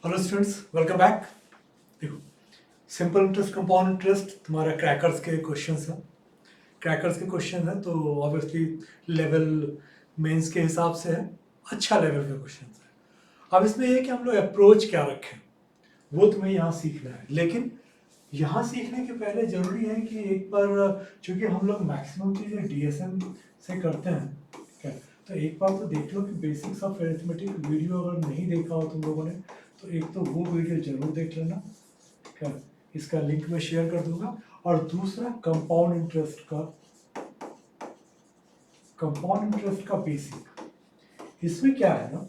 Hello students, welcome back. देखो, simple interest, compound interest तुम्हारा crackers के क्वेश्चंस हैं। क्रैकर्स के क्वेश्चन हैं तो ऑब्वियसली लेवल मेंस के हिसाब से है, अच्छा लेवल का क्वेश्चन है। अब इसमें ये कि हम लोग अप्रोच क्या रखें वो तुम्हें यहाँ सीखना है। लेकिन यहाँ सीखने के पहले जरूरी है कि एक बार, चूंकि हम लोग मैक्सिमम चीज़ें डीएसएम से करते हैं, ठीक है, तो एक बार तो देख लो कि बेसिक्स ऑफ अरिथमेटिक वीडियो अगर नहीं देखा हो तुम लोगों ने तो एक तो वो वीडियो जरूर देख लेना, ठीक है, इसका लिंक मैं शेयर कर दूंगा। और दूसरा कंपाउंड इंटरेस्ट का बेसिक, इसमें क्या है ना,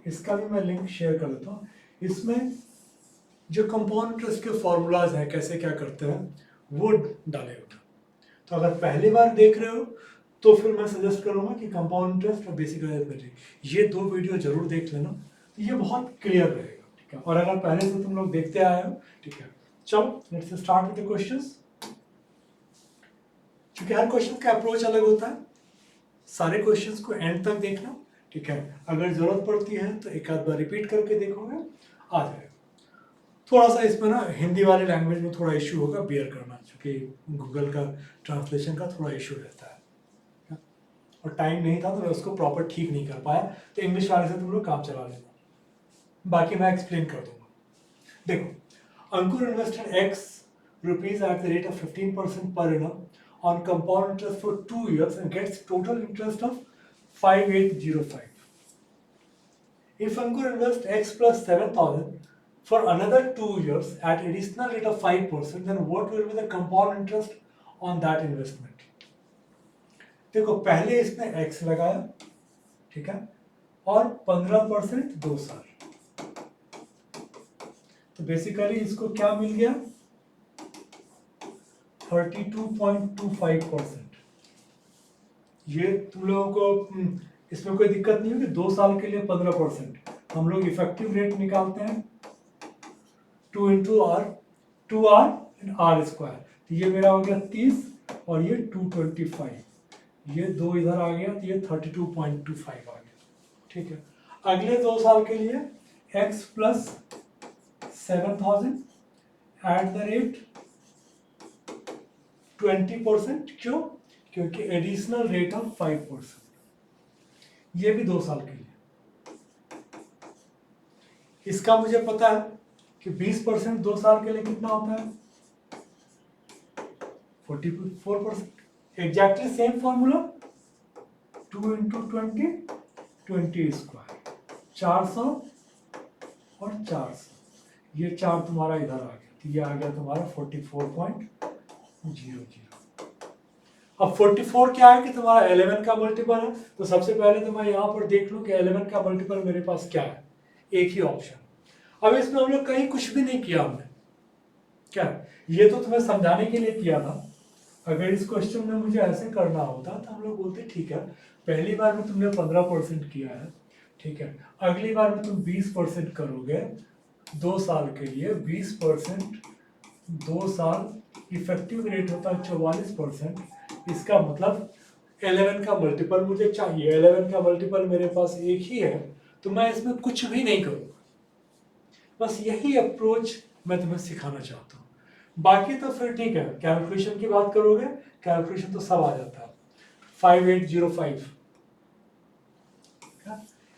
इसका भी मैं लिंक शेयर कर देता हूँ। इसमें जो कंपाउंड इंटरेस्ट के फॉर्मूलाज हैं, कैसे क्या करते हैं वो डाले होगा। तो अगर पहली बार देख रहे हो तो फिर मैं सजेस्ट करूंगा कि कंपाउंड इंटरेस्ट और बेसिक अरिथमेटिक ये दो वीडियो जरूर देख लेना, तो ये बहुत क्लियर रहेगा, ठीक है। और अगर पहले से तुम लोग देखते आए हो, ठीक है, चलो let's start with the questions. क्योंकि हर क्वेश्चन का अप्रोच अलग होता है, सारे क्वेश्चंस को एंड तक देखना, ठीक है। अगर जरूरत पड़ती है तो एक आध बार रिपीट करके देखोगे, आ जाएगा। थोड़ा सा इसमें ना हिंदी वाली लैंग्वेज में थोड़ा इश्यू होगा, बियर करना, क्योंकि गूगल का ट्रांसलेशन का थोड़ा इश्यू रहता है और टाइम नहीं था तो मैं उसको प्रॉपर ठीक नहीं कर पाया, तो इंग्लिश वाले से तुम लोग काम चला लेना, बाकी मैं एक्सप्लेन कर दूंगा। देखो, Ankur invested X rupees at the rate of 15% पर annum on compound interest for 2 years and gets total interest of 5805. If Ankur invests X plus 7,000 for another 2 years at additional rate of 5%, then what will be the compound interest on that investment? देखो, पहले इसने X लगाया, ठीक है, और 15% 2 साल, तो basically इसको क्या मिल गया, 32.25%। ये तुम लोगों को इसमें कोई दिक्कत नहीं होगी। 2 साल के लिए 15%, हम लोग इफेक्टिव रेट निकालते हैं 2 into R, 2r and R square, तो ये मेरा हो गया 30 और ये 225, ये 2 इधर आ गया तो ये 32.25 आ गया, ठीक है। अगले 2 साल के लिए x plus 7,000 eight the rate 20%, क्यों? क्योंकि एडिशनल रेट ऑफ 5%, ये भी 2 साल के लिए। इसका मुझे पता है कि 20% 2 साल के लिए कितना होता है, 44%। Exactly same formula, 2 into 20 square, 400 और 400, ये 4 तुम्हारा इधर आ गया, तो ये आ गया तुम्हारा 44.00। अब 44 क्या है कि तुम्हारा 11 का मल्टीपल है, तो सबसे पहले तो मैं यहाँ पर देख लूँ कि 11 का मल्टीपल मेरे पास क्या है, एक ही ऑप्शन। अब इसमें हम लोग कहीं कुछ भी नहीं किया हमने, क्या, ये तो तुम्हें समझाने के लिए किया था। अगर इस क्वेश्चन में मुझे ऐसे करना होता तो हम लोग बोलते ठीक है, पहली बार में तुमने 15% किया है, ठीक है, अगली बार में तुम 20% करोगे 2 साल के लिए, 20% 2 साल, इफेक्टिव रेट होता है 44%। इसका मतलब 11 का मल्टीपल मुझे चाहिए, 11 का मल्टीपल मेरे पास एक ही है, तो मैं इसमें कुछ भी नहीं करूँगा, बस यही अप्रोच मैं तुम्हें सिखाना चाहता हूँ। बाकी तो फिर ठीक है, कैलकुलेशन की बात करोगे, कैलकुलेशन तो सब आ जाता है। 5805,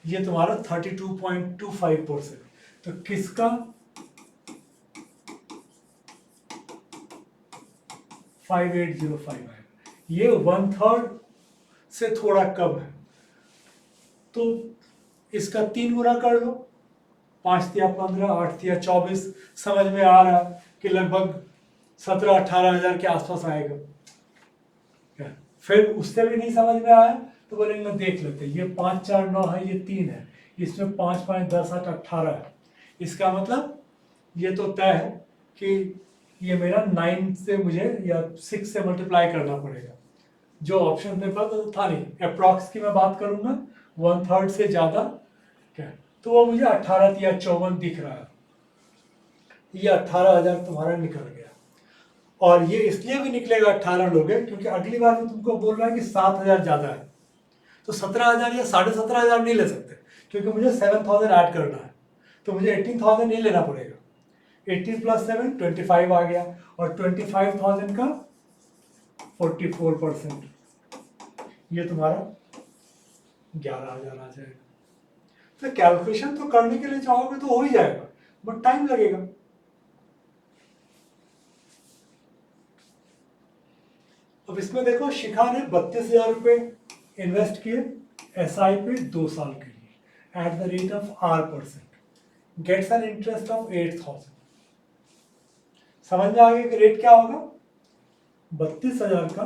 ये तुम्हारा 32.25%, तो किसका 5805 आएगा, ये 1/3 से थोड़ा कम है, तो इसका 3 गुना कर लो, 5 या 15, 8 या 24, समझ में आ रहा कि लगभग 17-18 हजार के आसपास आएगा। फिर उससे भी नहीं समझ में आया तो बोलेंगे देख लेते, ये 5 4 9 है, ये 3 है, इसमें 5 5 10 8 18 है, इसका मतलब ये तो तय है कि ये मेरा 9 से मुझे या 6 से मल्टीप्लाई करना पड़ेगा, जो ऑप्शन मेरे पास था नहीं। अप्रॉक्स की मैं बात करूंगा, 1/3 से ज्यादा, क्या, तो वो मुझे 18 या 54 दिख रहा है, ये 18,000 तुम्हारा निकल गया। और ये इसलिए भी निकलेगा 18 लोगे क्योंकि अगली बार में तुमको बोल रहा है कि 7,000 ज्यादा है, तो 17,000 या 17,500 नहीं ले सकते, क्योंकि मुझे 7,000 ऐड करना है, तो मुझे 18,000 नहीं लेना पड़ेगा। 18 + 7 25 आ गया, और 25,000 का 44%, ये तुम्हारा 11,000 आ जाएगा। तो कैलकुलेशन तो करने के लिए चाहोगे तो हो ही जाएगा, बट टाइम लगेगा। अब इसमें देखो, शिखा ने 32,000 रुपये इन्वेस्ट किए SI पे 2 साल के लिए at the rate of R%, gets an interest of 8,000। समझ में आ गया कि रेट क्या होगा? 32,000 का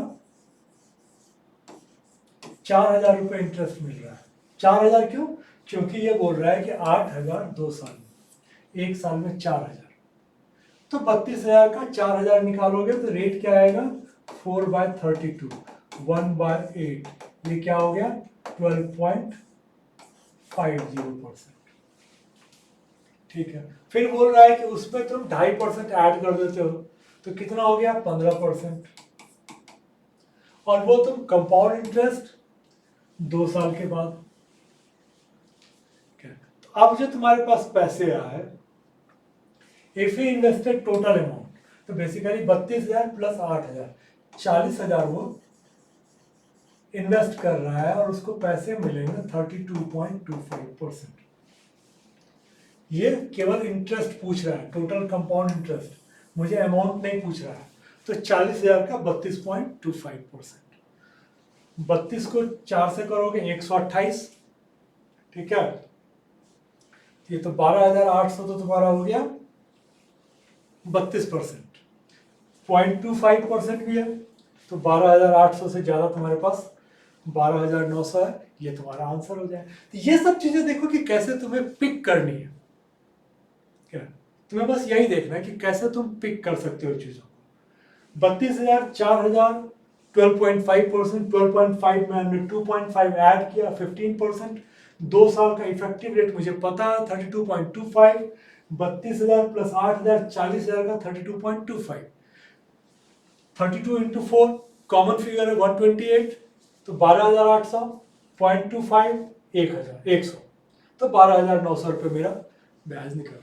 4,000 रुपये इंटरेस्ट मिल रहा है। 4,000 क्यों? क्योंकि ये बोल रहा है कि 8,000 2 साल में, 1 साल में 4,000। तो 32,000 का 4,000 निकालोगे तो रेट क्या आएगा? 4/32, 1/8, ये क्या हो गया? 12.50%। ठीक है। फिर बोल रहा है कि उसमें तुम 2.5% ऐड कर देते हो, तो कितना हो गया? 15%। और वो तुम कंपाउंड इंटरेस्ट 2 साल के बाद। तो अब जो तुम्हारे पास पैसे आए, if you invested total amount, तो बेसिकली 32,000 + 8,000, 40,000 वो इन्वेस्ट कर रहा है, और उसको पैसे मिलेंगे 32.25%। ये केवल इंटरेस्ट पूछ रहा है, टोटल कंपाउंड इंटरेस्ट, मुझे अमाउंट नहीं पूछ रहा है। तो 40,000 का 32.25%, 32 को 4 से करोगे 128, ठीक है। ये तो 12,800 तो तुम्हारा हो गया 32%, 0.25% भी है, तो 12,800 से ज्यादा तुम्हारे पास 12,900 है, ये तुम्हारा आंसर हो जाए। तो ये सब चीजें देखो कि कैसे तुम्हें पिक करनी है। क्या तुम्हें बस यही देखना है कि कैसे तुम पिक कर सकते हो चीजों को। 32,000, 4,000, 12.5%, 12.5 में हमने 2.5 ऐड किया, 15%। 2 साल का इफेक्टिव रेट मुझे पता है 32.25, 32,000 + 8,000, 40,000 का 32.25, 32 × 4, कॉमन फिगर है 128, तो 12,800, 0.25, 1,100, तो 12,900 रुपये मेरा ब्याज निकल।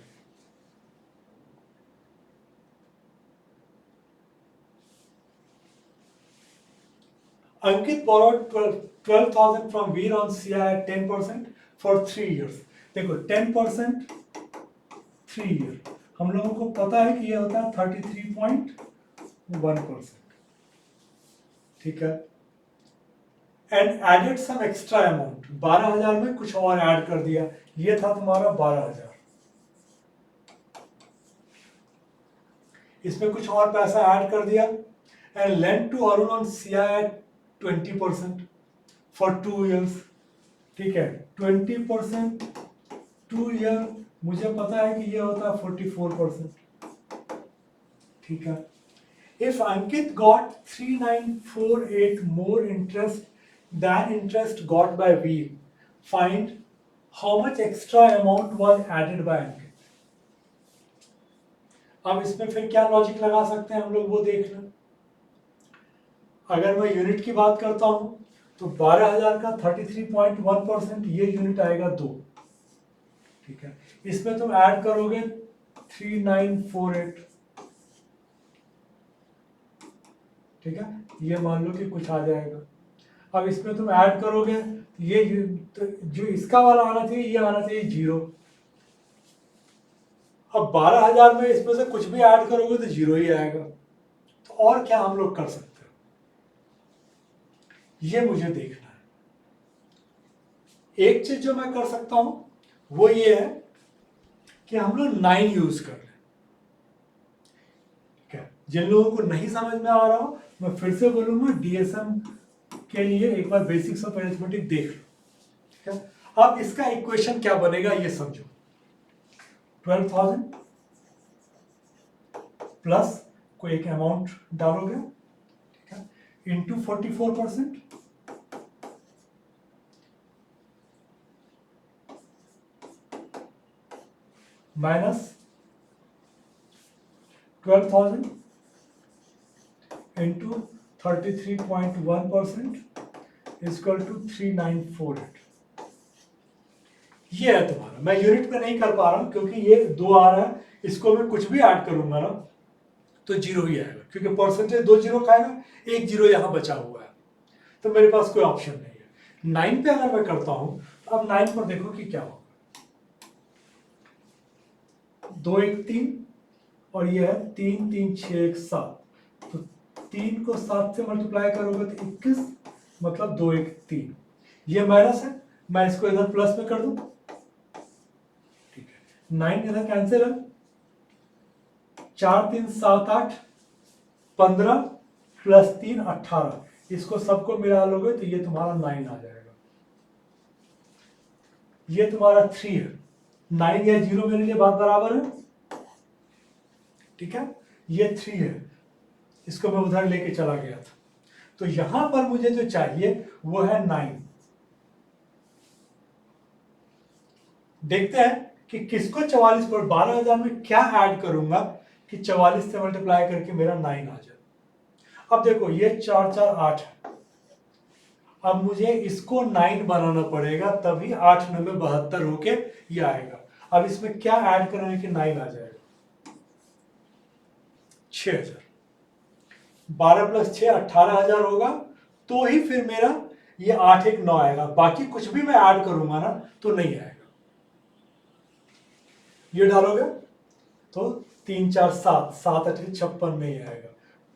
Ankit borrowed 12,000 from Veer on CI at 10% for 3 years. देखो 10% 3 ईयर, हम लोगों को पता है कि ये होता है 33.1%, ठीक है। And added some extra amount, 12,000 में कुछ और ऐड कर दिया, ये था तुम्हारा 12,000, इसमें कुछ और पैसा ऐड कर दिया। And lend to Arun on CI at 20% for 2 years, ठीक है। 20% 2 ईयर, मुझे पता है कि ये होता है 44%, ठीक है। If Ankit got 3,948 more interest than interest got by Veer, find how much extra amount was added by Ankit. अब इसमें फिर क्या लॉजिक लगा सकते हैं हम लोग, वो देखना। अगर मैं यूनिट की बात करता हूं तो 12,000 का 33.1%, ये यूनिट आएगा 2, ठीक है। इसमें तुम ऐड करोगे 3,948, ठीक है, ये मान लो कि कुछ आ जाएगा। अब इसमें तुम ऐड करोगे, ये तो जो इसका वाला आना चाहिए, ये आना चाहिए 0। अब 12,000 में इसमें से कुछ भी ऐड करोगे तो 0 ही आएगा। तो और क्या हम लोग कर सकते हैं, ये मुझे देखना है। एक चीज जो मैं कर सकता हूं वो ये है कि हम लोग 9 यूज कर लें, ठीक है। जिन लोगों को नहीं समझ में आ रहा हो, मैं फिर से बोलूंगा, DSM के लिए एक बार बेसिक्स ऑफ अरिथमेटिक देख लो, ठीक है। अब इसका इक्वेशन क्या बनेगा ये समझो। 12,000 प्लस कोई एक अमाउंट डालोगे, ठीक है, into 44%, minus 12,000 into 33.1% equal to 3,948। ये है तुम्हारा। मैं यूनिट पे नहीं कर पा रहा हूँ क्योंकि ये 2 आ रहा है, इसको मैं कुछ भी ऐड करूंगा ना तो 0 ही आएगा, क्योंकि परसेंटेज 2 0 खाएगा, 1 0 यहाँ बचा हुआ है, तो मेरे पास कोई ऑप्शन नहीं है। 9 पे अगर मैं करता हूं तो अब 9 पर देखो कि क्या होगा। 2 1 3 और ये है 3 3 6 1 7, तो 3 को 7 से मल्टीप्लाई करोगे तो 21, मतलब 2 1 3। ये माइनस है, मैं इसको इधर प्लस में कर दूं, ठीक है। 9 इधर कैंसिल है, 4 3 7 8 15 प्लस 3 18, इसको सबको मिला लोगे तो ये तुम्हारा 9 आ जाएगा। ये तुम्हारा 3 है, 9 या 0 मेरे लिए बात बराबर है, ठीक है। ये 3 है, इसको मैं उधर लेके चला गया था, तो यहां पर मुझे जो चाहिए वो है 9। देखते हैं कि किसको 44 पर 12,000 में क्या ऐड करूंगा कि 44 से मल्टीप्लाई करके मेरा 9 आ जाए। अब देखो ये 4 4 8 है, अब मुझे इसको 9 बनाना पड़ेगा, तभी 8 9 72 होके ये आएगा। अब इसमें क्या ऐड करेंगे कि 9 आ जाएगा? 6000, 12 प्लस 6 18,000 होगा, तो ही फिर मेरा ये 8 1 9 आएगा। बाकी कुछ भी मैं ऐड करूंगा ना तो नहीं आएगा। ये डालोगे तो 3 4 7 7 8 56 नहीं आएगा,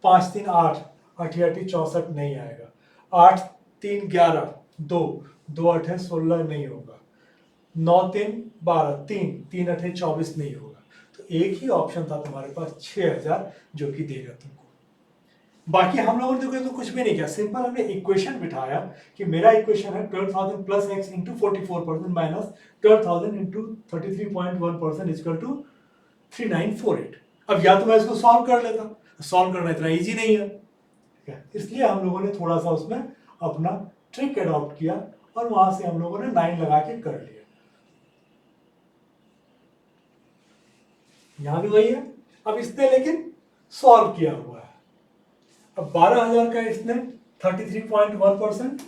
5 3 8 8 8 64 नहीं आएगा, 8 3 11 2 2 8 16 नहीं होगा, 9 3 12 3 3 8 24 नहीं होगा। तो एक ही ऑप्शन था तुम्हारे पास 6000 जो कि देगा तुमको। बाकी हम लोगों ने देखो तो कुछ भी नहीं किया, सिंपल हमने इक्वेशन बिठाया कि मेरा इक्वेशन है 12,000 plus X into 44% minus 12,000 into 33.1% equal to 3948। अब या तो मैं इसको सॉल्व कर लेता, सॉल्व करना इतना इजी नहीं है, ठीक है। इसलिए हम लोगों ने थोड़ा सा उसमें अपना ट्रिक अडॉप्ट किया और वहां से हम लोगों ने 9 लगा के कर लिया। यहां भी वही है, अब इसने लेकिन सॉल्व किया हुआ है। अब 12,000 का इसने 33.1%,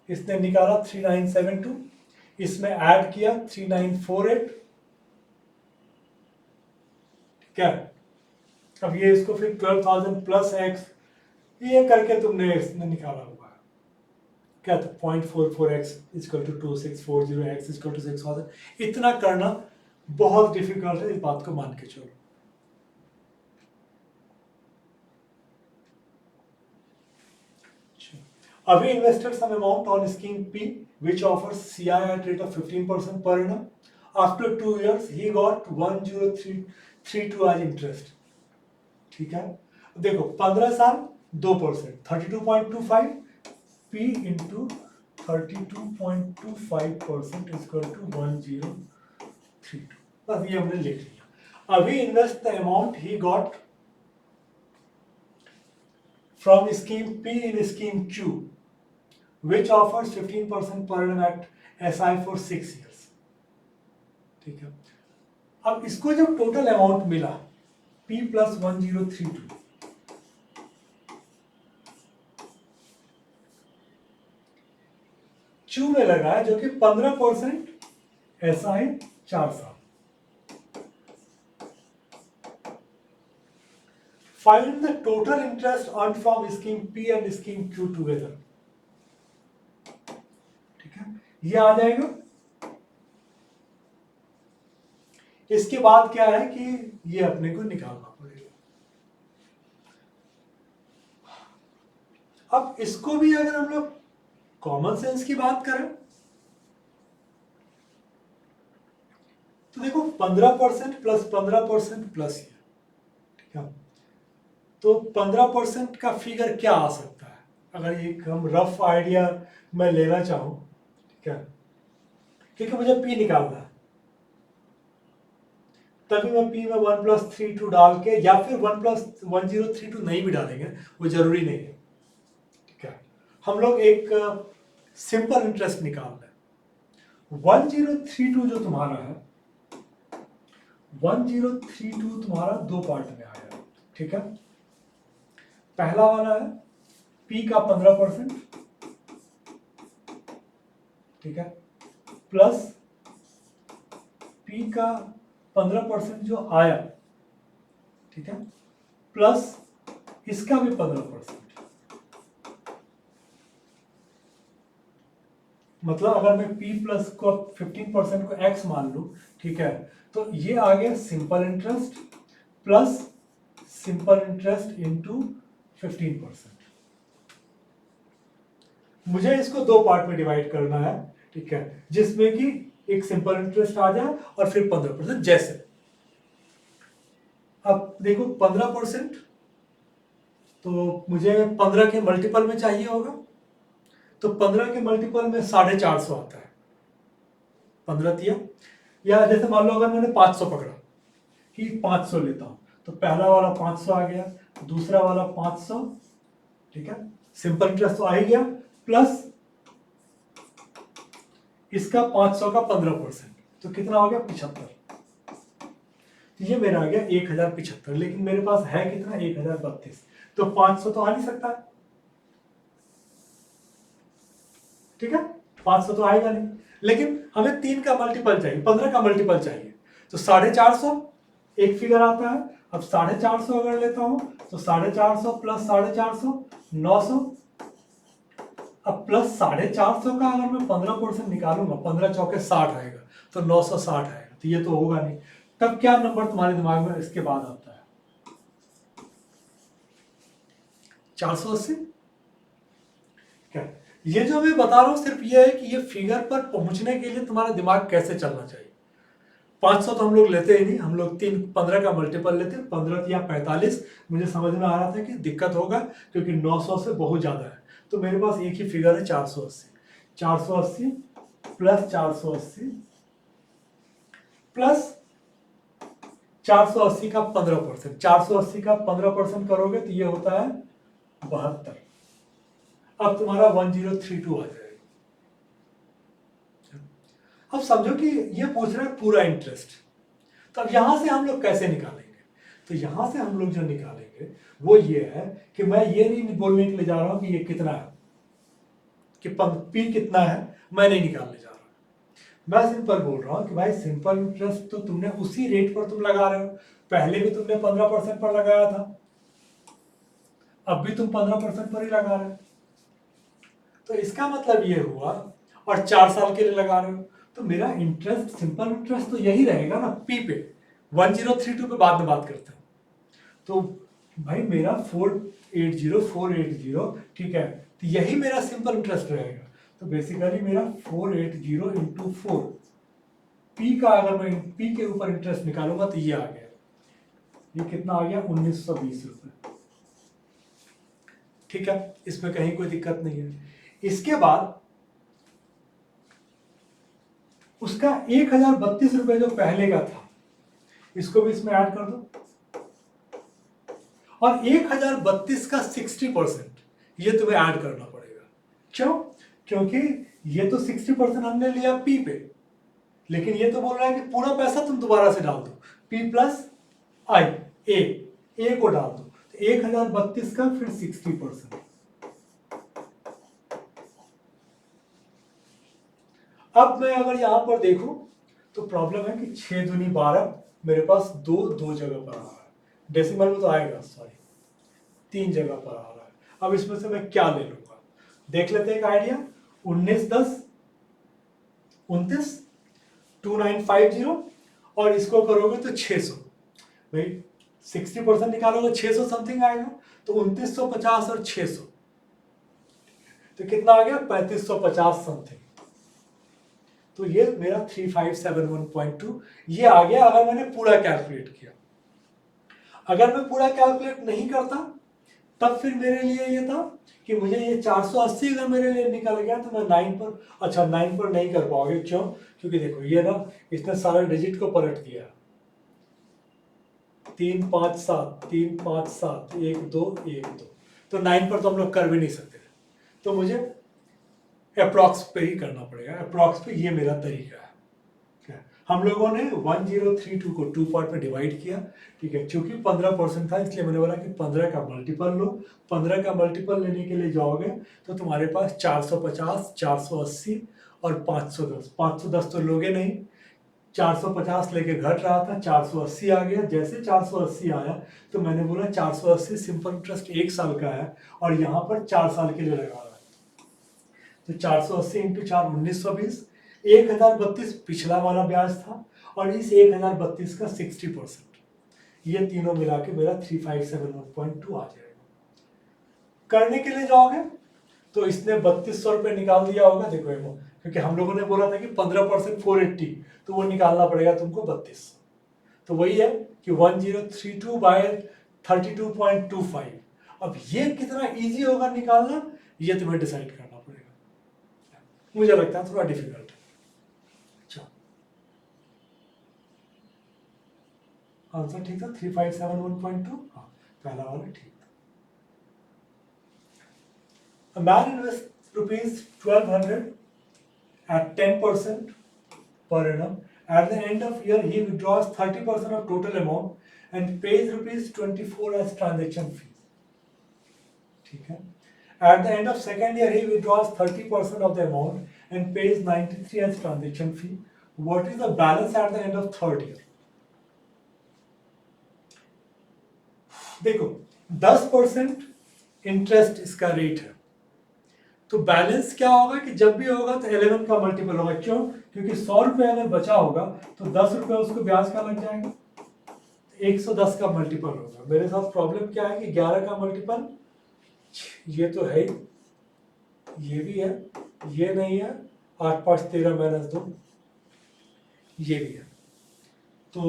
इसने निकाला 3972, इसमें ऐड किया 3948, ठीक है। अब ये इसको फिर 12,000 प्लस एक्स ये करके तुमने इसने निकाला हुआ है क्या, तो 0.44x equal to 2640x equal to 6000। इतना करना बहुत डिफिकल्ट है, इस बात को मान के चलो। Avi invested some amount on scheme P, which offers CI at rate of 15% per annum. After 2 years, he got 10332 as interest. ठीक है, देखो 15 साल 2%, 32.25 P इंटू 32.25% इक्वल टू 1032। बस ये हमने लिख लिया। अभी invest the amount he got from scheme P in scheme Q, which offers 15% per annum at SI for 6 years, ठीक है। अब इसको जब टोटल अमाउंट मिला P प्लस 1032, Q में लगा है जो कि 15% SI 4 साल। Find the total interest earned from scheme P and scheme Q together, ठीक है, ये आ जाएगा। इसके बाद क्या है कि ये अपने को निकालना पड़ेगा। अब इसको भी अगर हम लोग कॉमन सेंस की बात करें तो देखो 15% प्लस 15% प्लस ये, ठीक है, तो 15% का फिगर क्या आ सकता है अगर एक हम रफ आइडिया मैं लेना चाहूं, ठीक है, क्योंकि मुझे P निकालना है, तभी मैं P में 1 प्लस 32 डाल के, या फिर 1 प्लस 1032 नहीं भी डालेंगे, वो जरूरी नहीं है, ठीक है। हम लोग एक सिंपल इंटरेस्ट निकाल रहे हैं। 1032 जो तुम्हारा है, 1032 तुम्हारा दो पार्ट में आया, ठीक है। पहला वाला है P का 15%, ठीक है, प्लस P का 15% जो आया, ठीक है, प्लस इसका भी 15%, मतलब अगर मैं P प्लस को 15% को X मान लूं, ठीक है, तो ये आ गया simple interest plus simple interest into 15%। मुझे इसको दो पार्ट में डिवाइड करना है, ठीक है, जिसमें कि एक सिंपल इंटरेस्ट आ जाए और फिर 15%। जैसे अब देखो 15%, तो मुझे 15 के मल्टीपल में चाहिए होगा, तो 15 के मल्टीपल में 450 आता है, 15 दिया। या जैसे मान लो अगर मैंने 500 पकड़ा कि 500 लेता हूं, तो पहला वाला 500 आ गया, दूसरा वाला 500, ठीक है, सिंपल इंटरेस्ट तो आ ही गया, प्लस इसका 500 का 15%, तो कितना हो गया 75। ये मेरा आ गया 1075, लेकिन मेरे पास है कितना 1032, तो 500 तो आ नहीं सकता, ठीक है, 500 तो आएगा नहीं, लेकिन हमें 3 का मल्टीपल चाहिए, 15 का मल्टीपल चाहिए, तो 450 एक फिगर आता है। अब 450 अगर लेता हूं तो 450 प्लस 450 900, अब प्लस 450 का अगर मैं 15% निकालूंगा, 15 चौके 60 आएगा, तो 960 आएगा, तो ये तो होगा नहीं। तब क्या नंबर तुम्हारे दिमाग में इसके बाद आता है? 480। क्या ये जो मैं बता रहा हूं सिर्फ ये है कि ये फिगर पर पहुंचने के लिए तुम्हारा दिमाग कैसे चलना चाहिए। 500 तो हम लोग लेते ही नहीं, हम लोग 15 का मल्टीपल लेते हैं, 15 या 45। मुझे समझ में आ रहा था कि दिक्कत होगा क्योंकि 900 से बहुत ज्यादा है, तो मेरे पास एक ही फिगर है 480। 480 प्लस 480 प्लस 480 का 15%, 480 का 15% करोगे तो ये होता है 72। अब तुम्हारा 1032 आ जाएगा। अब समझो कि ये पूछ रहा है पूरा इंटरेस्ट, तो अब यहां से हम लोग कैसे निकालेंगे? तो यहां से हम लोग जो निकालेंगे वो ये है कि मैं ये नहीं बोलने के लिए जा रहा हूं कि ये कितना है, कि P कितना है, मैं नहीं निकालने जा रहा। मैं सिंपल बोल रहा हूं कि भाई सिंपल इंटरेस्ट तो तुमने उसी रेट पर तुम लगा रहे हो, पहले भी तुमने 15% पर लगाया था, अब भी तुम 15% पर ही लगा रहे हो, तो इसका मतलब ये हुआ, और 4 साल के लिए लगा रहे हो, तो मेरा इंटरेस्ट सिंपल इंटरेस्ट तो यही रहेगा ना P पे। 1032 पे बाद में बात करते हैं। तो भाई मेरा 480 ठीक है, तो यही मेरा सिंपल इंटरेस्ट रहेगा। तो बेसिकली मेरा 480 इंटू 4 P का, अगर मैं P के ऊपर इंटरेस्ट निकालूंगा तो ये आ गया, ये कितना आ गया 1920 रुपए, ठीक है, इसमें कहीं कोई दिक्कत नहीं है। इसके बाद उसका 1032 रुपए जो पहले का था, इसको भी इसमें ऐड कर दो, और 1032 का 60% ये तुम्हें ऐड करना पड़ेगा। क्यों? क्योंकि ये तो 60% हमने लिया P पे, लेकिन ये तो बोल रहा है कि पूरा पैसा तुम दोबारा से डाल दो, P प्लस I, ए को डाल दो, तो 1032 का फिर 60%। अब मैं अगर यहां पर देखूं तो प्रॉब्लम है कि 6 दूनी 12, मेरे पास दो जगह पर आ रहा है, डेसिमल में तो आएगा, सॉरी 3 जगह पर आ रहा है। अब इसमें से मैं क्या ले लूंगा, देख लेते हैं एक आइडिया। 19 10 29 2950, और इसको करोगे तो 600, भाई 60% निकालोगे 600 समथिंग आएगा, तो 2950 और 600, तो कितना आ गया 3550 समथिंग। तो ये मेरा 3571.2 ये आ गया अगर मैंने पूरा कैलकुलेट किया। अगर मैं पूरा कैलकुलेट नहीं करता तब फिर मेरे लिए ये था कि मुझे ये 480 अगर मेरे लिए निकल गया तो मैं 9 पर, अच्छा 9 पर नहीं कर पाओगे, क्यों? क्योंकि देखो ये ना, इसने सारे डिजिट को पलट दिया, 3 5 7 3 5 7 1 2 1 2, तो 9 पर तो हम लोग कर भी नहीं सकते, तो मुझे अप्रॉक्स पे ही करना पड़ेगा। अप्रॉक्स पे ये मेरा तरीका है। हम लोगों ने 1032 को 2 पार्ट में डिवाइड किया, ठीक है, क्योंकि 15% था इसलिए मैंने बोला कि 15 का मल्टीपल लो। 15 का मल्टीपल लेने के लिए जाओगे तो तुम्हारे पास 450 480 और 510 तो लोगे नहीं, 450 लेके घट रहा था, 480 आ गया। जैसे 480 आया तो मैंने बोला 480 सिंपल इंटरेस्ट 1 साल का है और यहाँ पर 4 साल के लिए लगा रहा है। तो 480 इंटू 4 1920, 1032 पिछला वाला ब्याज था और इस 1032 का 60%, ये तीनों मिला के मेरा 3571.2 आ जाएगा। करने के लिए जाओगे तो इसने 3200 रुपये निकाल दिया होगा। देखो एमो, क्योंकि हम लोगों ने बोला था कि 15% 480, तो वो निकालना पड़ेगा तुमको 32। तो वही है कि 1032 बाय 32.25। अब ये कितना इजी होगा निकालना, ये तुम्हें डिसाइड करना पड़ेगा। मुझे लगता है थोड़ा डिफिकल्ट है। अच्छा, आंसर ठीक था, 3571.2। हाँ, पहला वाला ठीक था। A man invests rupees 1200 at 10% per annum. At the end of year, he withdraws 30% of total amount and pays rupees 24 as transaction fee. ठीक है। At the end of second year, he withdraws 30% of the amount and pays 93 as transaction fee. What is the balance at the end of third year? देखो 10% interest इसका rate है, तो balance क्या होगा कि जब भी होगा तो 11 का मल्टीपल होगा। क्यों? क्योंकि 100 रुपये अगर बचा होगा तो 10 रुपये उसको ब्याज का लग जाएगा, 110 का मल्टीपल होगा। मेरे साथ प्रॉब्लम क्या है कि 11 का मल्टीपल ये तो है ही, ये भी है, ये नहीं है, 8 5 13 माइनस 2 ये भी है। तो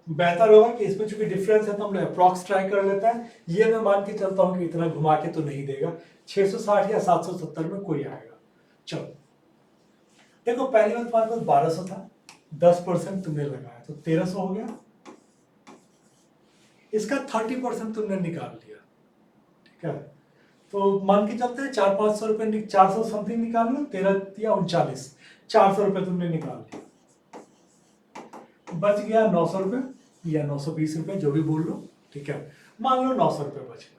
बेहतर होगा कि इसमें चूंकि डिफरेंस है तो हम लोग अप्रॉक्स ट्राई कर लेते हैं। ये मैं मान के चलता हूँ कि इतना घुमा के तो नहीं देगा, 660 या 770 में कोई आएगा। चलो देखो, पहली बार तुम्हारे पास 1200 था, 10% तुमने लगाया तो 1300 हो गया। इसका 30% तुमने निकाल लिया, ठीक है। तो मान के चलते हैं 400-500 रुपये, 400 समथिंग निकाल लो, 13 या 39, 400 रुपये तुमने निकाल लिया। बच गया 900 रुपये या 920 रुपये, जो भी बोल लो, ठीक है। मान लो 900 रुपये बच गया।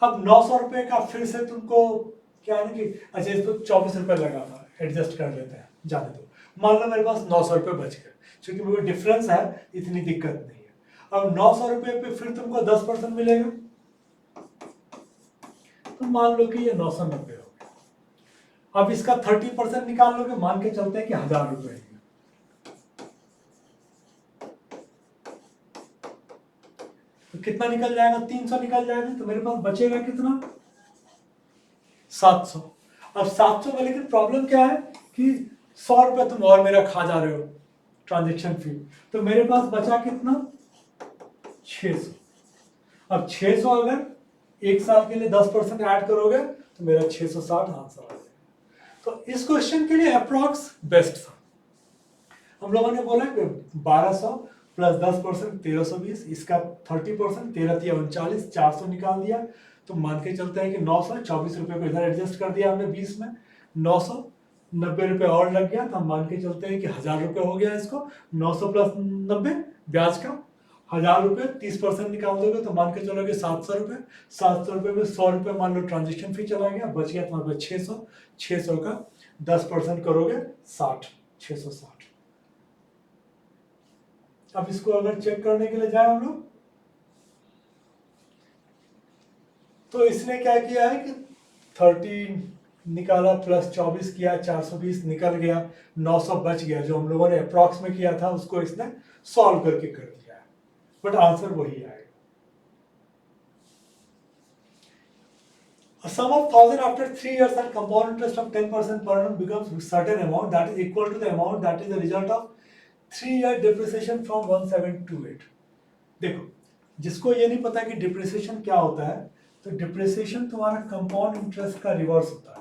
अब 900 रुपये का फिर से तुमको क्या है ना कि अच्छा इसको 24 रुपये लगा था, एडजस्ट कर लेते हैं, जाने दो। मान लो मेरे पास 900 रुपये बच गए, क्योंकि मेरे डिफरेंस है, इतनी दिक्कत नहीं है। अब 900 रुपये पे फिर तुमको 10% मिलेगा, तो मान लो कि ये 990 हो गया। अब इसका 30% निकाल लोगे, मान के चलते हैं कि 1000 रुपये, तो कितना निकल जाएगा? 300 निकल जाएगा। तो मेरे पास बचेगा कितना? 700। अब 700 में लेकिन प्रॉब्लम क्या है कि 100 रुपये तुम और मेरा खा जा रहे हो ट्रांजेक्शन फी, तो मेरे पास बचा कितना? 600। अब 600 अगर एक साल के लिए 10% ऐड करोगे तो मेरा 660 आंसर आ जाएगा। तो इस क्वेश्चन के लिए अप्रॉक्स बेस्ट था। हम लोगों ने बोला कि 1200 प्लस 10% 1320, इसका 30% 13 या 39, 400 निकाल दिया। तो मान के चलते हैं कि 924 रुपये को इधर एडजस्ट कर दिया हमने 20 में, 990 रुपये और लग गया, तो हम मान के चलते हैं कि 1000 रुपये हो गया इसको। 900 प्लस 90 ब्याज का 1000 रुपये, 30% निकाल दोगे तो मान के चलोगे 700 रुपये। 700 रुपये में 100 रुपये मान लो ट्रांजेक्शन फी चला गया, बच गया तुम्हारे पास 600। 600 का 10% करोगे 60, 660। अब इसको अगर चेक करने के लिए जाए हम लोग, तो इसने क्या किया है कि 30 निकाला प्लस 24 किया, 420 निकल गया, 900 बच गया। जो हम लोगों ने अप्रॉक्स में किया था उसको इसने सॉल्व करके कर दिया है, बट आंसर वही आएगा। A sum of 1000 after 3 years at compound interest of 10% per annum becomes certain amount that is equal to the amount that is the result of 3-year depreciation from 1728। देखो, जिसको ये नहीं पता कि डिप्रिसिएशन क्या होता है, तो डिप्रिसिएशन तुम्हारा कंपाउंड इंटरेस्ट का रिवर्स होता है।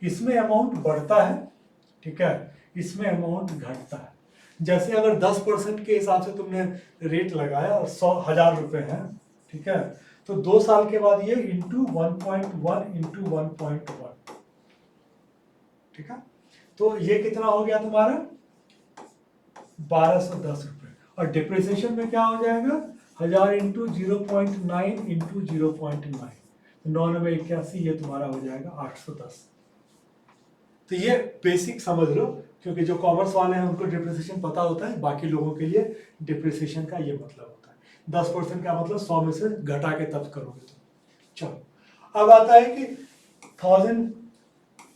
इसमें अमाउंट बढ़ता है, ठीक है, इसमें अमाउंट घटता है। जैसे अगर 10% के हिसाब से तुमने रेट लगाया और 100,000 रुपये है, ठीक है, तो 2 साल के बाद ये इंटू 1.1 इंटू 1.1, ठीक है, तो ये कितना हो गया तुम्हारा? 1210 रुपये। और डिप्रिसिएशन में क्या हो जाएगा? 1000 इंटू 0.9 इंटू 0.9, 9981, ये तुम्हारा हो जाएगा 810। तो ये बेसिक समझ लो, क्योंकि जो कॉमर्स वाले हैं उनको डिप्रिसिएशन पता होता है, बाकी लोगों के लिए डिप्रिसिएशन का ये मतलब होता है। 10% का मतलब 100 में से घटा के तब करोगे तुम। चलो अब आता है कि 1000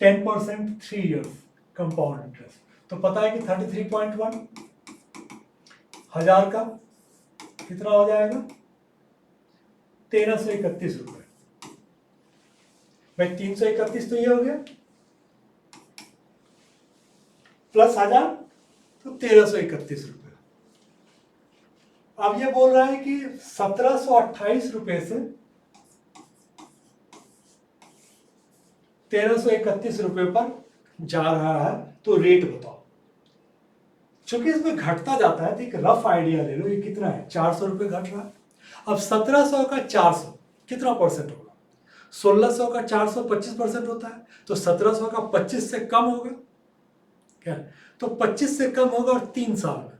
10% 3 इयर्स कंपाउंड इंटरेस्ट, तो पता है कि 33.1 1000 का कितना हो जाएगा 1331 रुपए। भाई 331 तो ये हो गया, प्लस 1000 तो 1331 रुपए। अब ये बोल रहा है कि 1728 रुपए से 1331 रुपए पर जा रहा है, तो रेट बताओ। चूंकि इसमें घटता जाता है तो एक रफ आइडिया ले लो, ये कितना है 400 रुपए घट रहा है। अब 1700 का 400 कितना परसेंट होगा, 1600 का 400 25% होता है, तो 1700 का 25 से कम होगा क्या, तो 25 से कम होगा और 3 साल में।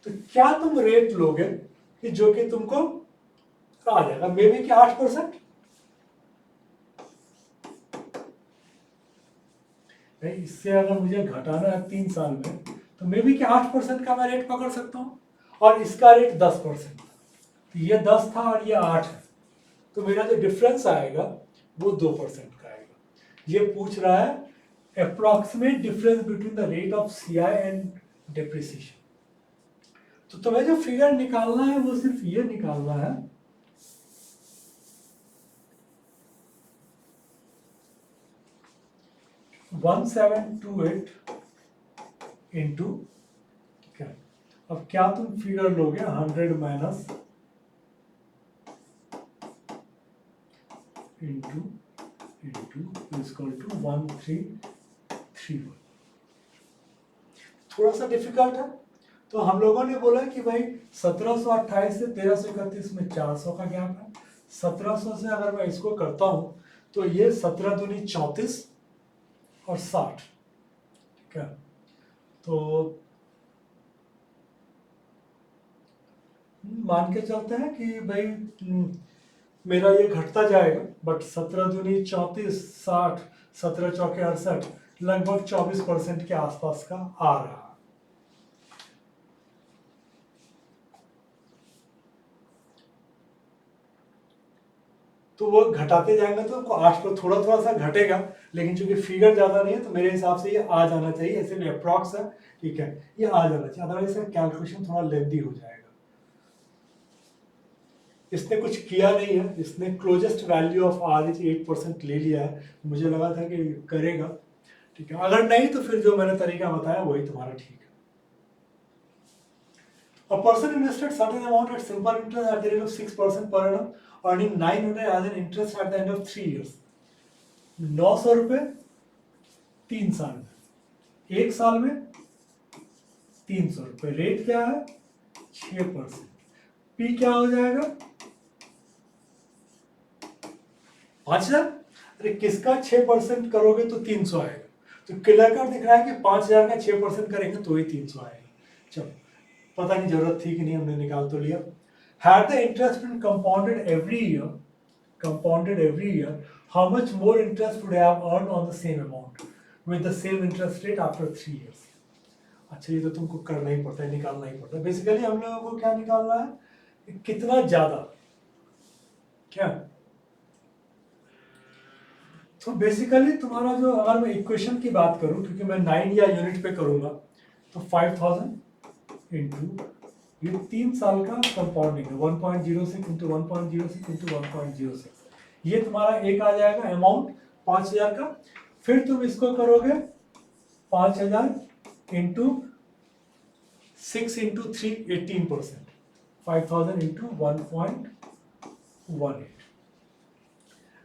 तो क्या तुम रेट लोगे कि जो कि तुमको आ जाएगा मे बी कि 8%। इससे अगर मुझे घटाना है 3 साल में तो मे बी कि 8% का मैं रेट पकड़ सकता हूं, और इसका रेट 10% था, तो ये 10 था और ये 8 है, तो मेरा जो डिफरेंस आएगा वो 2% का आएगा। ये पूछ रहा है approximate difference between the rate of CI and depreciation. तो तुम्हें जो फिगर निकालना है वो सिर्फ ये निकालना है, $1728 इंटू क्या, अब क्या तुम फिगर लोगे 100 minus into into equal to 1331। थोड़ा सा डिफिकल्ट है, तो हम लोगों ने बोला कि भाई 1728 से 1331 में 400 का गैप है। 1700 से अगर मैं इसको करता हूं तो ये 17 दूनी 34 और 60, ठीक है, तो मान के चलते हैं कि भाई मेरा ये घटता जाएगा, बट 17 दूनी 34 60 17 चौके 68, लगभग 24% के आसपास का आ रहा है। तो वो घटाते जाएंगे तो आपको 8 पर थोड़ा थोड़ा सा घटेगा, लेकिन चूंकि फिगर ज्यादा नहीं है तो मेरे हिसाब से ये आ जाना चाहिए, ऐसे में अप्रॉक्स है, ठीक है, ये आ जाना चाहिए, अदरवाइज इसका कैलकुलेशन थोड़ा लेंथी हो जाएगा। इसने कुछ किया नहीं है, इसने closest value of R is 8% ले लिया है, मुझे लगा था कि करेगा, ठीक है, अगर नहीं तो फिर जो मैंने तरीका बताया वही तुम्हारा ठीक है। A person invested certain amount at simple interest at the rate of 6% per annum, earning 900 as an interest at the end of 3 years. 900 रुपए 3 साल में, 1 साल में 300 रुपए, रेट क्या है 6%, पी क्या हो जाएगा 5000। अरे किसका 6% करोगे तो 300 आएगा, तो क्लियर कर दिख रहा है कि 5000 का 6% करेंगे तो ही 300 आएगा। चलो, पता नहीं जरूरत थी कि नहीं, हमने निकाल तो लिया। Had the interest been compounded every year, how much more interest would have earned on the same amount with the same interest rate after 3 years? अच्छा, ये तो तुमको करना ही पड़ता है, निकालना ही पड़ता है। बेसिकली हम लोगों को क्या निकालना है, कितना ज्यादा क्या, तो बेसिकली तुम्हारा जो, अगर मैं इक्वेशन की बात करूं, क्योंकि मैं 9 या यूनिट पे करूंगा, तो 5000 इंटू ये 3 साल का कंपाउंडिंग है, 1.06 इंटू 1.06 इंटू 1.06, ये तुम्हारा एक आ जाएगा अमाउंट 5000 का। फिर तुम इसको करोगे 5000 इंटू 6 इंटू 3 18%, 5000 इंटू 1.18।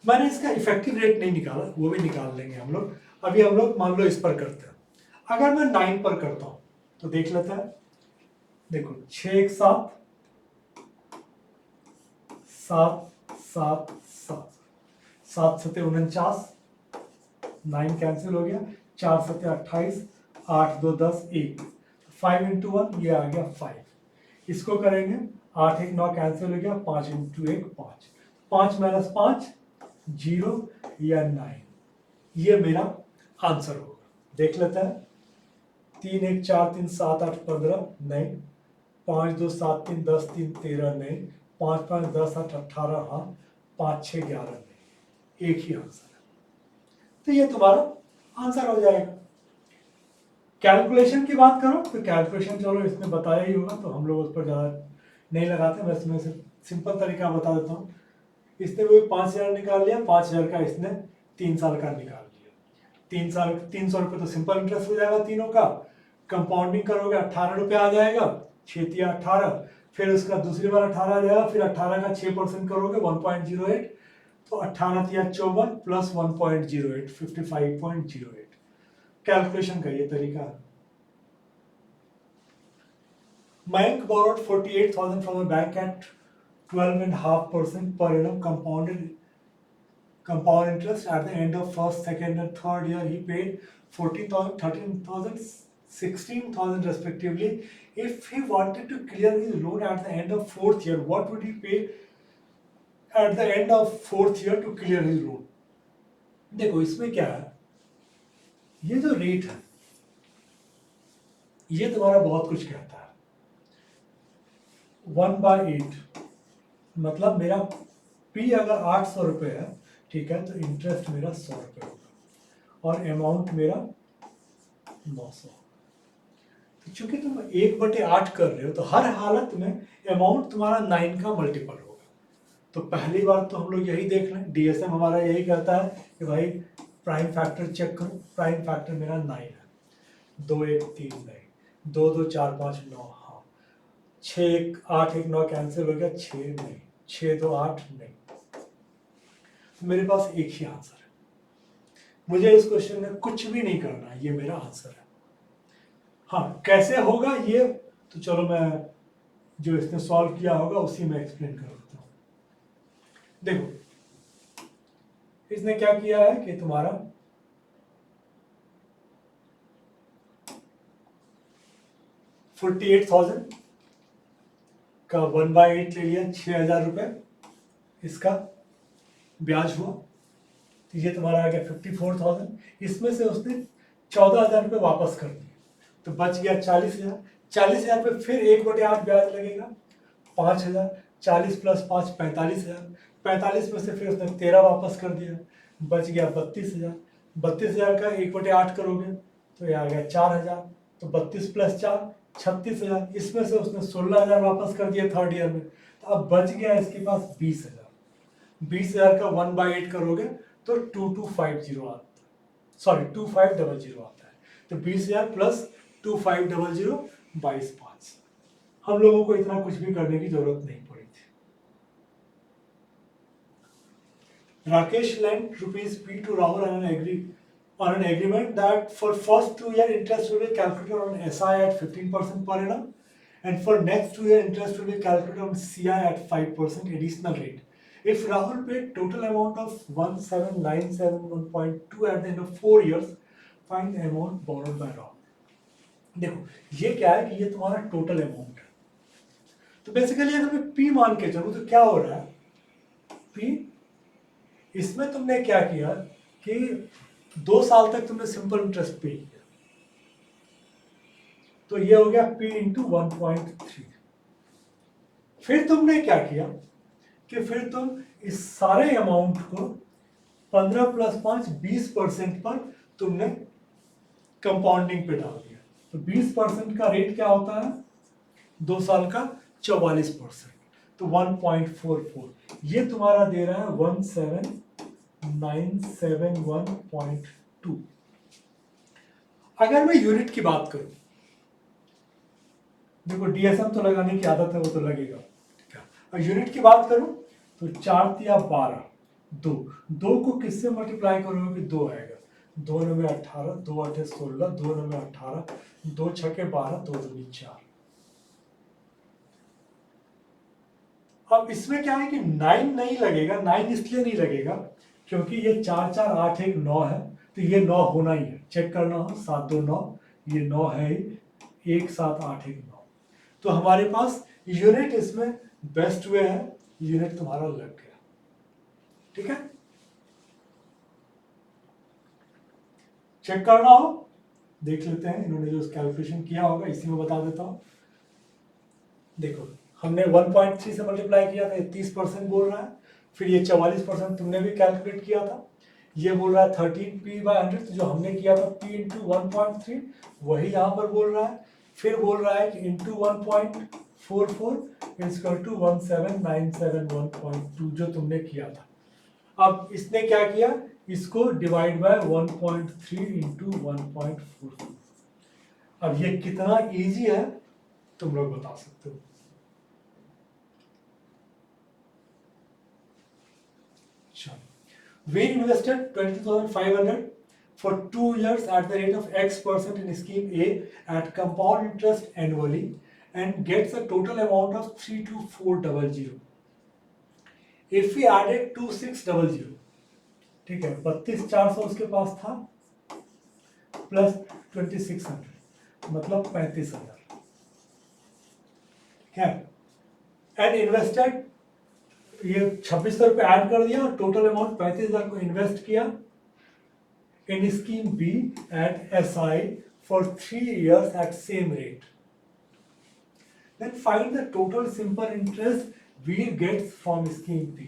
मैंने इसका इफेक्टिव रेट नहीं निकाला, वो भी निकाल लेंगे हम लोग। अभी हम लोग मान लो इस पर करते हैं, अगर मैं 9 पर करता हूं तो देख लेते हैं। देखो 6 1 7 7 7 7 7 7 49, 9 कैंसिल हो गया, 4 7 28, 8 2 10 1, 5 इंटू 1 ये आ गया 5। इसको करेंगे 8 1 9 कैंसिल हो गया, 5 इंटू 1 5, 5 माइनस 5 0 या 9, ये मेरा आंसर होगा। देख लेते हैं, 3 1 4 3 7 8 15 नहीं, 5 2 7 3 10 3 13 नहीं, 5 5 10 8 18 हाँ, 5 6 11 नहीं, एक ही आंसर है। तो ये तुम्हारा आंसर हो जाएगा। कैलकुलेशन की बात करो तो कैलकुलेशन चलो इसमें बताया ही होगा, तो हम लोग उस पर ज़्यादा नहीं लगाते, मैं इसमें से सिंपल तरीका बता देता हूँ। इसने वो 5,000 निकाल लिया, 5,000 का इसने 3 साल का निकाल लिया, 3 साल 300 रुपये तो सिंपल इंटरेस्ट हो जाएगा तीनों का, कंपाउंडिंग करोगे 18 रुपये आ जाएगा, 6 या 18, फिर उसका दूसरी बार 18 आ जाएगा, फिर 18 का 6% करोगे 1.08, तो 18 या 54 प्लस 1.08 55.08। कैलकुलेशन का ये तरीका है। Mayank borrowed 48,000 from a bank at 12.5% per annum compound interest. At the end of first, second, and third year, he paid 14,000, 13,000, 16,000 respectively. If he wanted to clear his loan at the end of fourth year, what would he pay at the end of fourth year to clear his loan? देखो इसमें क्या है, ये जो rate है ये तुम्हारा बहुत कुछ कहता है। 1/8 मतलब मेरा P अगर 800 रुपये है, ठीक है, तो इंटरेस्ट मेरा 100 रुपये होगा और अमाउंट मेरा 900। तो चूंकि तुम 1/8 कर रहे हो तो हर हालत में अमाउंट तुम्हारा 9 का मल्टीपल होगा। तो पहली बार तो हम लोग यही देख लें, DSM हमारा यही कहता है कि भाई प्राइम फैक्टर चेक करो, प्राइम फैक्टर मेरा 9 है, 2 1 3 नहीं, 2 2 4 5 9 हाँ, 6 1 8 1 9 कैंसिल हो गया, 6 नहीं, 6 2 8 नहीं, मेरे पास एक ही आंसर है। मुझे इस क्वेश्चन में कुछ भी नहीं करना है, ये मेरा आंसर है। हाँ कैसे होगा ये तो चलो मैं जो इसने सॉल्व किया होगा उसी में एक्सप्लेन कर देता हूँ। देखो इसने क्या किया है कि तुम्हारा 48,000 का 1/8 ले लिया, 6,000 रुपये इसका ब्याज हुआ, तो ये तुम्हारा आ गया 54,000। इसमें से उसने 14,000 रुपये वापस कर दिए, तो बच गया 40,000। 40,000 पे फिर 1/8 ब्याज लगेगा, 5,000, 40 प्लस 5 45,000, 45 में से फिर उसने 13 वापस कर दिया, बच गया 32,000। 32,000 का 1/8 करोगे तो ये आ गया 4,000, तो 32 प्लस 4 36,000। इसमें से उसने 16,000 वापस कर दिया थर्ड ईयर में, तो अब बच गया इसके पास 20,000। 20,000 का 1/8 करोगे तो 2250 आता है, सॉरी 2500 आता है। तो 20,000 प्लस 2500 22,500। हम लोगों को इतना कुछ भी करने की जरूरत नहीं पड़ी थी। Rakesh lent rupees P to Rahul on an agreement that for first 2 year interest will be calculated on SI at 15% per annum, and for next 2 year interest will be calculated on CI at 5% additional rate. If Rahul paid total amount of 17,971.2 at the end of 4 years, find the amount borrowed by Rahul. देखो ये क्या है कि ये तुम्हारा total amount है, तो basically अगर मैं P मान के चलूं तो क्या हो रहा है, P इसमें तुमने क्या किया कि 2 साल तक तुमने सिंपल इंटरेस्ट पे किया, तो ये हो गया P इंटू 1.3। फिर तुमने क्या किया कि फिर तुम इस सारे अमाउंट को 15 प्लस 5 20% पर तुमने कंपाउंडिंग पे डाल दिया, तो 20% का रेट क्या होता है 2 साल का 44%, तो 1.44 ये तुम्हारा दे रहा है 17,971.2। अगर मैं यूनिट की बात करूं, देखो DSM तो लगाने की आदत है, वो तो लगेगा, ठीक है। और यूनिट की बात करूं तो 4 तिया 12, 2 को किससे मल्टीप्लाई करोगे, 2 आएगा, 2 9 18, 2 8 16, 2 9 18, 2 6 12, 2 2 4। अब इसमें क्या है कि 9 नहीं लगेगा, 9 इसलिए नहीं लगेगा क्योंकि ये 4 4 8 1 9 है, तो ये 9 होना ही है, चेक करना हो 7 2 9, ये 9 है ही, 1 7 8 1 9, तो हमारे पास यूनिट इसमें बेस्ट वे है, यूनिट तुम्हारा लग गया। ठीक है, चेक करना हो देख लेते हैं, इन्होंने जो कैलकुलेशन किया होगा इसी में बता देता हूं। देखो हमने 1.3 से मल्टीप्लाई किया था, ये 30% बोल रहा है, फिर ये 44% तुमने भी कैलकुलेट किया था, ये बोल रहा है 13p/100, तो जो हमने किया था p इंटू 1.3 वही यहाँ पर बोल रहा है, फिर बोल रहा है कि इंटू 1.44 इजकल टू 17971.2 जो तुमने किया था। अब इसने क्या किया, इसको डिवाइड बाय 1.3 इंटू 1.44। अब ये कितना इजी है तुम लोग बता सकते हो। We invested 20,500 for 2 years at the rate of X% in scheme A at compound interest annually and gets a total amount of 32400. If we added 2600, ठीक है, 32,400 उसके पास था प्लस 2600 मतलब 35,000, ठीक है, एंड इन्वेस्टेड, ये 2600 रुपये ऐड कर दिया और टोटल अमाउंट 35,000 को इन्वेस्ट किया in scheme B at SI for 3 years at same rate. Then find the total simple interest Veer gets from scheme B.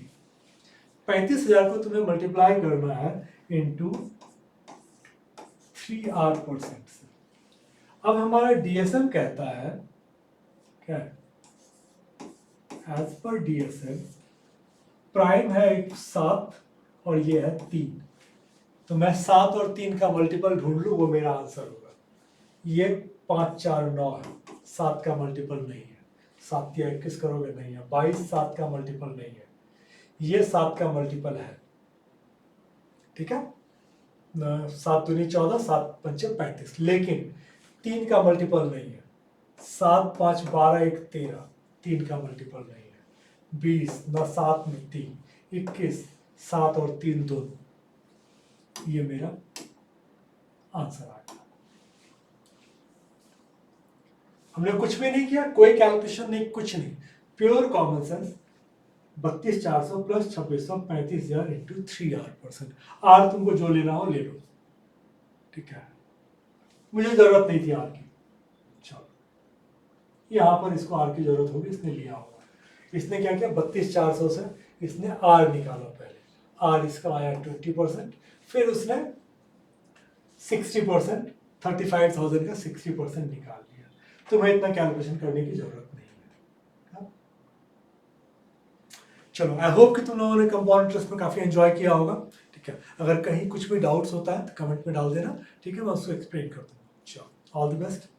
35,000 को तुम्हें मल्टीप्लाई करना है इंटू 3R% से। अब हमारा DSM कहता है क्या, एज पर DSM प्राइम है 7 और ये है 3, तो मैं 7 और 3 का मल्टीपल ढूंढ लूँ, वो मेरा आंसर होगा। ये 5 4 9 है, 7 का मल्टीपल नहीं है, 7 या 21 करोगे नहीं है, 22 7 का मल्टीपल नहीं है, ये 7 का मल्टीपल है, ठीक है, 7 दूनी 14, 7 पंचे 35, लेकिन 3 का मल्टीपल नहीं है, 7 5 12 1 13, 3 का मल्टीपल नहीं है, 20 न 7 में 3 21, 7 और 3 2, ये मेरा आंसर आ गया। हमने कुछ भी नहीं किया, कोई कैलकुलेशन नहीं, कुछ नहीं, pure common sense. 32,400 plus 2600 35,000 into 3R%। R तुमको जो लेना हो ले लो, ठीक है, मुझे जरूरत नहीं थी आर की, चलो यहाँ पर इसको आर की जरूरत होगी, इसने लिया होगा। इसने क्या किया, 32,400 से इसने आर निकाला, पहले आर इसका आया 20%, फिर उसने 60%, 35,000 का 60% निकाल लिया। तुम्हें इतना कैलकुलेशन करने की जरूरत नहीं है। चलो, आई होप कि तुम लोगों ने कंपाउंड इंटरेस्ट में काफी एंजॉय किया होगा, ठीक है। अगर कहीं कुछ भी डाउट्स होता है तो कमेंट में डाल देना, ठीक है, मैं उसको एक्सप्लेन कर दूंगा। चलो, ऑल द बेस्ट।